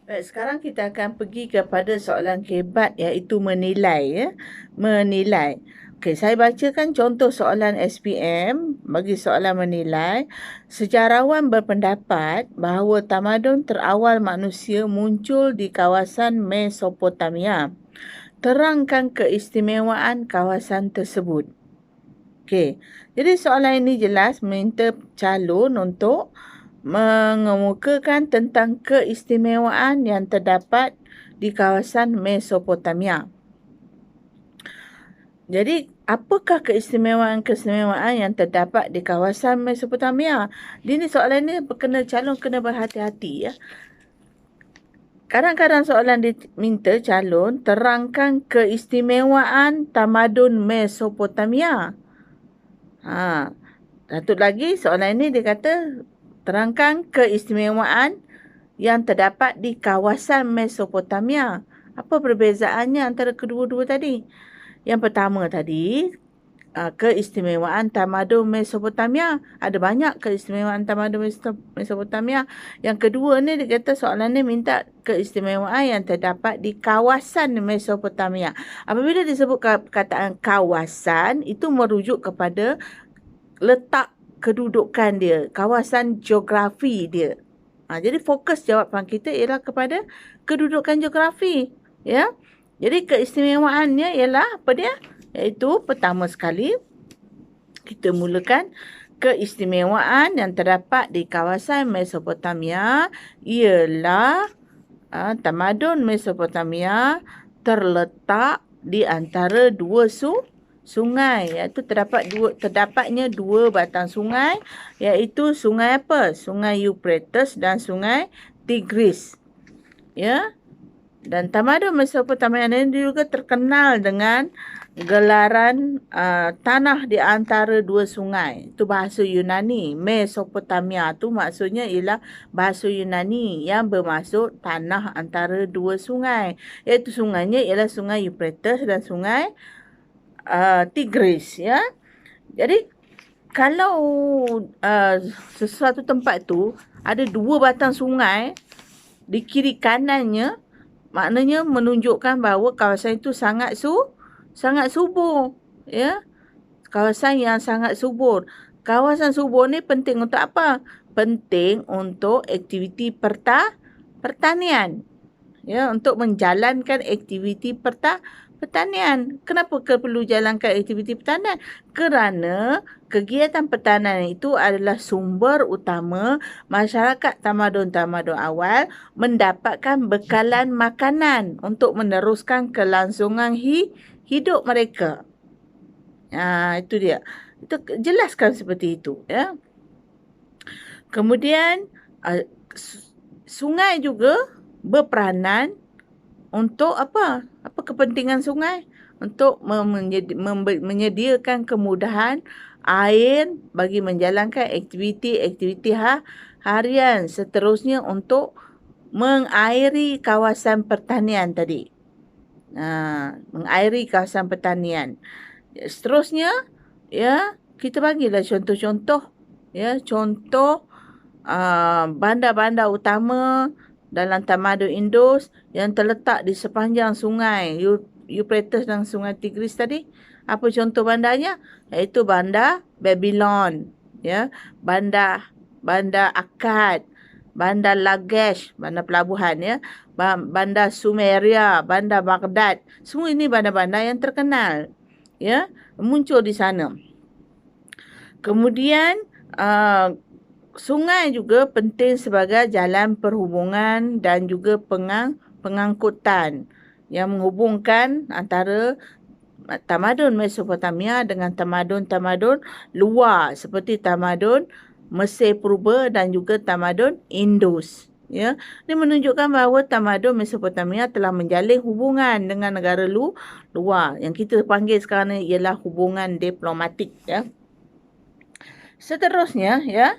Baik, sekarang kita akan pergi kepada soalan kebat iaitu menilai ya. Menilai. Okey, saya bacakan contoh soalan SPM bagi soalan menilai. Sejarawan berpendapat bahawa tamadun terawal manusia muncul di kawasan Mesopotamia. Terangkan keistimewaan kawasan tersebut. Okey. Jadi soalan ini jelas minta calon untuk mengemukakan tentang keistimewaan yang terdapat di kawasan Mesopotamia. Jadi, apakah keistimewaan-keistimewaan yang terdapat di kawasan Mesopotamia? Ini soalan ini calon kena berhati-hati ya. Kadang-kadang soalan diminta calon terangkan keistimewaan tamadun Mesopotamia. Satu lagi soalan ini dia kata terangkan keistimewaan yang terdapat di kawasan Mesopotamia. Apa perbezaannya antara kedua-dua tadi? Yang pertama tadi, keistimewaan tamadun Mesopotamia. Ada banyak keistimewaan tamadun Mesopotamia. Yang kedua ni dia kata soalan ni minta keistimewaan yang terdapat di kawasan Mesopotamia. Apabila disebut perkataan kawasan, itu merujuk kepada letak kedudukan dia, kawasan geografi dia. Jadi fokus jawapan kita ialah kepada kedudukan geografi. Ya. Jadi keistimewaannya ialah apa dia? Iaitu pertama sekali, kita mulakan keistimewaan yang terdapat di kawasan Mesopotamia ialah tamadun Mesopotamia terletak di antara dua sungai, iaitu terdapatnya dua batang sungai, iaitu sungai apa? Sungai Euphrates dan sungai Tigris. Ya. Dan tamadun Mesopotamia ini juga terkenal dengan gelaran tanah di antara dua sungai. Itu bahasa Yunani. Mesopotamia tu maksudnya ialah bahasa Yunani yang bermaksud tanah antara dua sungai. Iaitu sungainya ialah sungai Euphrates dan sungai Tigris. Ya. Jadi kalau sesuatu tempat tu ada dua batang sungai di kiri kanannya, maknanya menunjukkan bahawa kawasan itu sangat subur. Ya. Kawasan yang sangat subur. Kawasan subur ni penting untuk apa? Penting untuk aktiviti pertanian. Ya, untuk menjalankan aktiviti pertanian. Kenapa perlu jalankan aktiviti pertanian? Kerana kegiatan pertanian itu adalah sumber utama masyarakat tamadun-tamadun awal mendapatkan bekalan makanan untuk meneruskan kelangsungan hidup mereka. Itu dia. Itu jelaskan seperti itu. Ya. Kemudian sungai juga berperanan untuk apa? Apa kepentingan sungai? Untuk menyediakan kemudahan air bagi menjalankan aktiviti-aktiviti harian. Seterusnya untuk mengairi kawasan pertanian tadi. Mengairi kawasan pertanian. Seterusnya, ya, kita bagilah contoh-contoh. Ya, contoh bandar-bandar utama dalam tamadun Indus yang terletak di sepanjang sungai Euphrates dan sungai Tigris tadi. Apa contoh bandarnya? Iaitu bandar Babylon, ya, bandar Akkad, bandar Lagash, bandar pelabuhan, ya, bandar Sumeria, bandar Baghdad. Semua ini bandar-bandar yang terkenal, ya, muncul di sana. Kemudian sungai juga penting sebagai jalan perhubungan dan juga pengangkutan yang menghubungkan antara tamadun Mesopotamia dengan tamadun-tamadun luar seperti tamadun Mesir Purba dan juga tamadun Indus. Ya, ini menunjukkan bahawa tamadun Mesopotamia telah menjalin hubungan dengan negara luar yang kita panggil sekarang ni ialah hubungan diplomatik. Ya. Seterusnya, ya,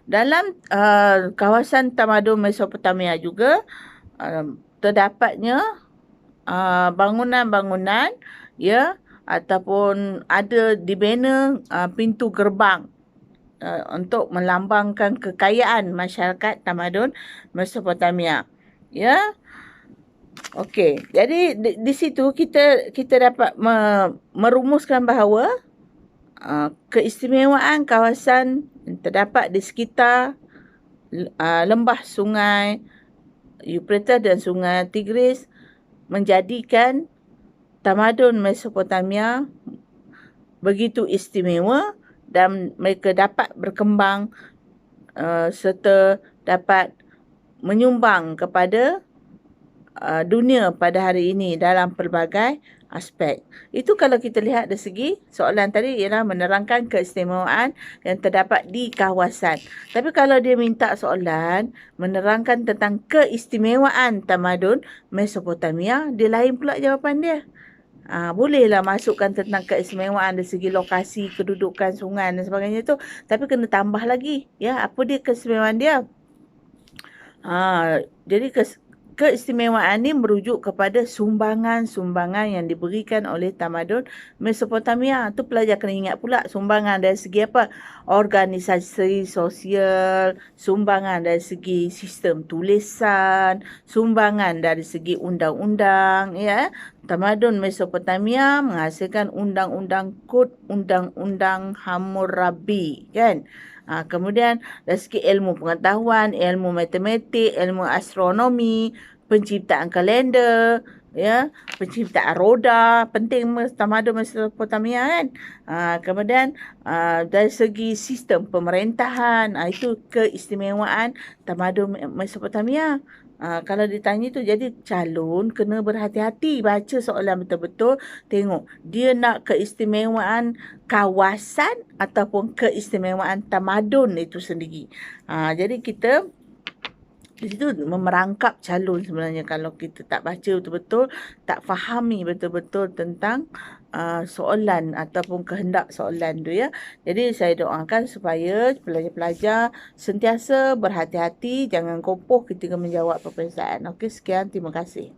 dalam kawasan tamadun Mesopotamia juga terdapatnya bangunan-bangunan, ya, ataupun ada dibina pintu gerbang. untuk melambangkan kekayaan masyarakat tamadun Mesopotamia. Ya. Okey. Jadi di situ kita dapat merumuskan bahawa keistimewaan kawasan terdapat di sekitar lembah sungai Euphrates dan sungai Tigris menjadikan tamadun Mesopotamia begitu istimewa dan mereka dapat berkembang serta dapat menyumbang kepada dunia pada hari ini dalam pelbagai aspek. Itu kalau kita lihat dari segi soalan tadi ialah menerangkan keistimewaan yang terdapat di kawasan. Tapi kalau dia minta soalan menerangkan tentang keistimewaan tamadun Mesopotamia, dia lain pula jawapan dia. Bolehlah masukkan tentang keistimewaan dari segi lokasi, kedudukan sungai dan sebagainya tu, tapi kena tambah lagi, ya, apa dia keistimewaan dia. Jadi keistimewaan ini merujuk kepada sumbangan-sumbangan yang diberikan oleh tamadun Mesopotamia. Tu pelajar kena ingat pula, sumbangan dari segi apa? Organisasi sosial, sumbangan dari segi sistem tulisan, sumbangan dari segi undang-undang, ya. Tamadun Mesopotamia menghasilkan undang-undang kod, undang-undang Hammurabi, kan? Kemudian dari segi ilmu pengetahuan, ilmu matematik, ilmu astronomi, penciptaan kalender, ya, penciptaan roda, penting tamadun Mesopotamia, kan. Kemudian dari segi sistem pemerintahan, itu keistimewaan tamadun Mesopotamia. Kalau ditanya tu, jadi calon kena berhati-hati baca soalan betul-betul, tengok dia nak keistimewaan kawasan ataupun keistimewaan tamadun itu sendiri. Jadi kita di situ memerangkap calon sebenarnya kalau kita tak baca betul-betul, tak fahami betul-betul tentang soalan ataupun kehendak soalan tu, ya. Jadi saya doakan supaya pelajar-pelajar sentiasa berhati-hati, jangan kopoh ketika menjawab peperiksaan. Okey, sekian, terima kasih.